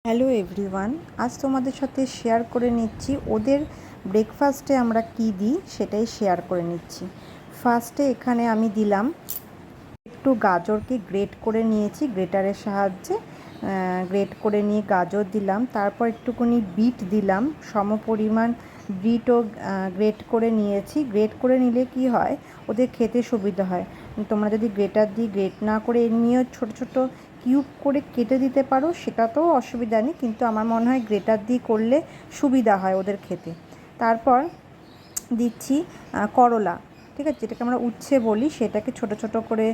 Hello everyone, আজ তোমাদের সাথে শেয়ার করে নিচ্ছি ওদের ব্রেকফাস্টে আমরা কি দিই সেটাই শেয়ার করে নিচ্ছি। ফার্স্টে এখানে আমি দিলাম একটু গাজরকে গ্রেট করে নিয়েছি, গ্রেটারের সাহায্যে গ্রেট করে নিয়ে গাজর দিলাম। তারপর একটুখানি বিট দিলাম, সমপরিমাণ বিটও গ্রেট করে নিয়েছি। গ্রেট করে নিলে কি হয়, ওদের খেতে সুবিধা হয়। তোমরা যদি গ্রেটার দিয়ে গ্রেট না করে এমনিও ছোটো ছোটো কিউব করে কেটে দিতে পারো, সেটাতেও অসুবিধা নেই, কিন্তু আমার মনে হয় গ্রেটার দিয়ে করলে সুবিধা হয় ওদের খেতে। তারপর দিচ্ছি করলা, ঠিক আছে, যেটাকে আমরা উচ্ছে বলি, সেটাকে ছোট ছোট করে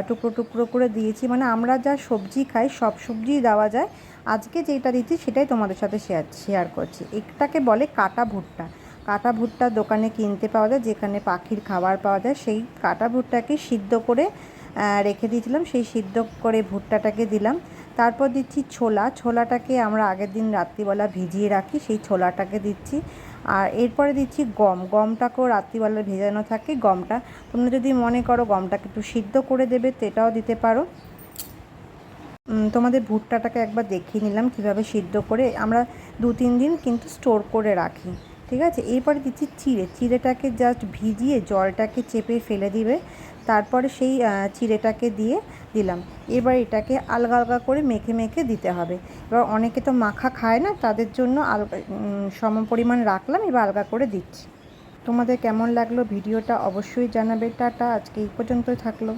টুকরো টুকরো করে দিয়েছি। মানে আমরা যা সবজি খাই সব সবজিই দেওয়া যায়। আজকে যেটা দিচ্ছি সেটাই তোমাদের সাথে শেয়ার করছি। এটাকে বলে কাটা ভুট্টা। কাটা ভুট্টা দোকানে কিনতে পাওয়া যায়, যেখানে পাখির খাবার পাওয়া যায়। সেই কাটা ভুট্টাকে সিদ্ধ করে রেখে দিয়েছিলাম, সেই সিদ্ধ করে ভুট্টাটাকে দিলাম। তারপর দিচ্ছি ছোলাটাকে আমরা আগের দিন রাত্রিবেলা ভিজিয়ে রাখি, সেই ছোলাটাকে দিচ্ছি। আর এরপরে দিচ্ছি গমটাকেও রাত্রিবেলা ভেজানো থাকে। গমটা তোমরা যদি মনে করো গমটাকে একটু সিদ্ধ করে দেবে তো এটাও দিতে পারো। তোমাদের ভুট্টাটাকে একবার দেখিয়ে নিলাম কিভাবে সিদ্ধ করে আমরা 2-3 দিন কিন্তু স্টোর করে রাখি, ঠিক আছে। এরপরে দিচ্ছি চিড়েটাকে জাস্ট ভিজিয়ে জলটাকে চেপে ফেলে দিবে, তারপরে সেই চিড়েটাকে দিয়ে দিলাম। এবার এটাকে আলগা আলগা করে মেখে মেখে দিতে হবে। এবার অনেকে তো মাখা খায় না, তাদের জন্য আলগা সমপরিমাণ রাখলাম, এবার আলগা করে দিচ্ছি। তোমাদের কেমন লাগলো ভিডিওটা অবশ্যই জানাবে। টাটা, আজকে এই পর্যন্তই থাকলো।